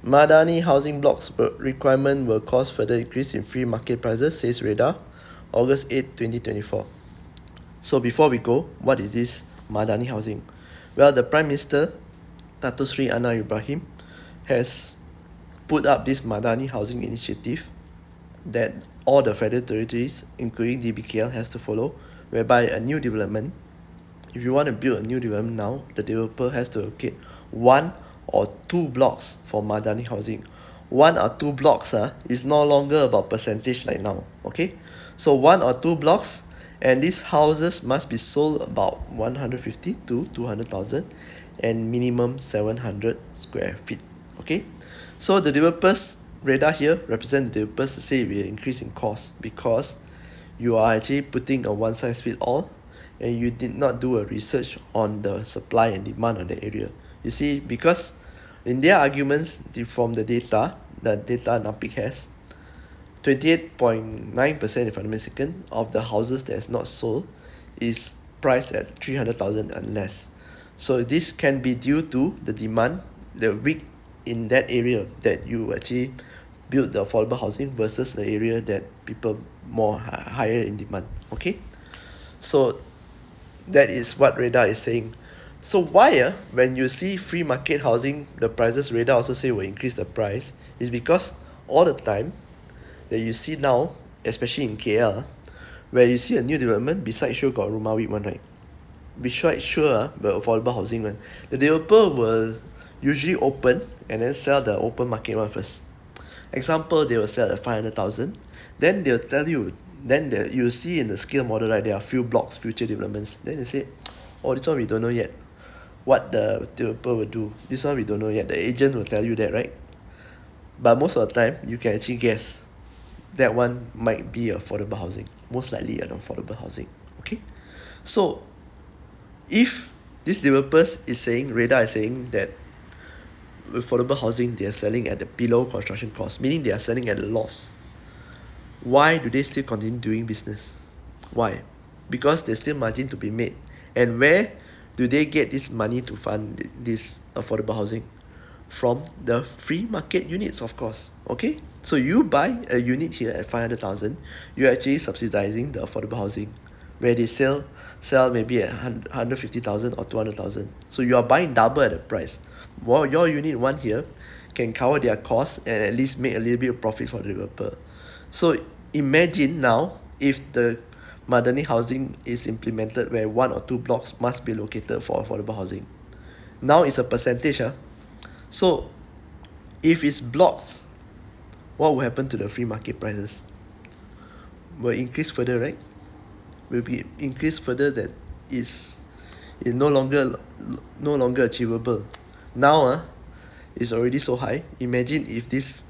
Madani housing blocks requirement will cause further increase in free market prices, says Radar, August 8, 2024. So before we go, what is this Madani housing? Well, the Prime Minister, Dato Sri Anwar Ibrahim, has put up this Madani housing initiative that all the federal territories, including DBKL, has to follow, whereby a new development, if you want to build a new development now, the developer has to allocate 1 or 2 blocks for Madani housing. 1 or 2 blocks is no longer about percentage like now, okay? So 1 or 2 blocks, and these houses must be sold about 150 to 200,000 and minimum 700 square feet, okay? So the developers radar here represent the developers to say we are increasing cost because you are actually putting a one size fit all and you did not do a research on the supply and demand on the area. You see, because in their arguments from the data NAPIC has, 28.9%, if I'm not mistaken, of the houses that is not sold is priced at 300,000 and less. So this can be due to the demand, the weak in that area that you actually build the affordable housing versus the area that people more higher in demand. Okay, so that is what radar is saying. So why when you see free market housing, the prices radar also say will increase the price, is because all the time that you see now, especially in KL, where you see a new development, beside sure got Rumah Wip one, right? Beside sure the affordable housing one, the developer will usually open and then sell the open market one first. Example, they will sell at 500,000, then they'll tell you, then you'll see in the scale model, right, there are few blocks, future developments, then they say, oh, this one we don't know yet what the developer will do, this one we don't know yet, the agent will tell you that, right? But most of the time you can actually guess that one might be affordable housing, most likely an affordable housing, okay? So if this developers is saying, radar is saying that affordable housing they are selling at the below construction cost, meaning they are selling at a loss, why do they still continue doing business? Why? Because there's still margin to be made. And where do they get this money to fund this affordable housing? From the free market units, of course. Okay, so you buy a unit here at 500,000, you're actually subsidizing the affordable housing where they sell maybe at 150,000 or 200,000. So you are buying double at the price. While your unit one here can cover their costs and at least make a little bit of profit for the developer. So imagine now if the Madani housing is implemented where 1 or 2 blocks must be located for affordable housing. Now it's a percentage. So if it's blocks, what will happen to the free market prices? Will increase further, right? Will be increased further, that is no longer achievable. Now it's already so high. Imagine if this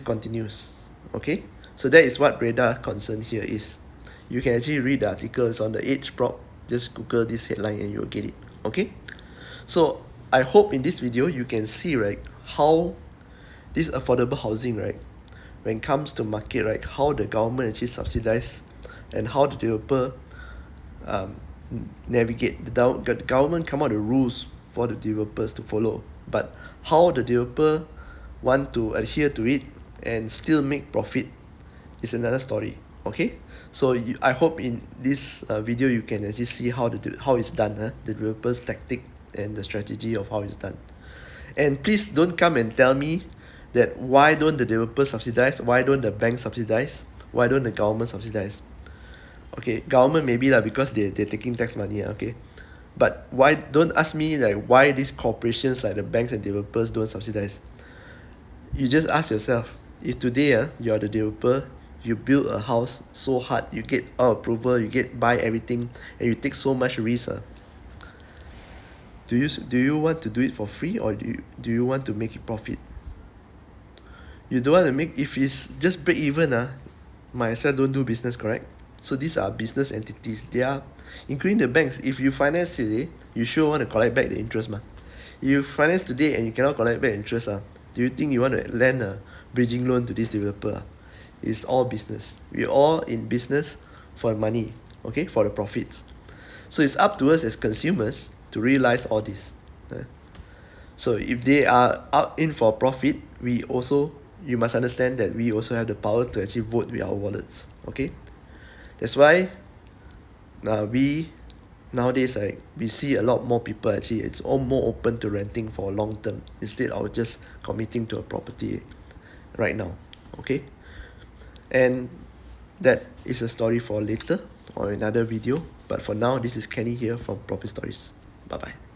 continues. Okay, so that is what radar concern here is. You can actually read the articles on the Edge prop, just Google this headline and you'll get it. Okay, so I hope in this video you can see, right, how this affordable housing, right, when it comes to market, right, how the government actually subsidize and how the developer navigate. The government come out the rules for the developers to follow, but how the developer want to adhere to it and still make profit is another story. Okay, so I hope in this video you can actually see how it's done, the developer's tactic and the strategy of how it's done. And please don't come and tell me that why don't the developers subsidize, why don't the bank subsidize, why don't the government subsidize. Okay, government maybe because they're taking tax money, okay, but why don't ask me like why these corporations like the banks and developers don't subsidize. You just ask yourself, if today you are the developer, you build a house so hard, you get all approval, you buy everything, and you take so much risk, do you want to do it for free, or do you want to make it profit? You don't want to make, if it's just break even, might as well don't do business, correct? So these are business entities, they are including the banks. If you finance today, you sure want to collect back the interest, if you finance today and you cannot collect back interest, do you think you want to lend a bridging loan to this developer? It's all business. We're all in business for money, okay, for the profits. So it's up to us as consumers to realize all this. So if they are out in for profit, you must understand that we also have the power to actually vote with our wallets. Okay, that's why we nowadays, like, we see a lot more people actually it's all more open to renting for long term instead of just committing to a property right now. Okay, and that is a story for later or another video, but for now, this is Kenny here from Property Stories. Bye bye.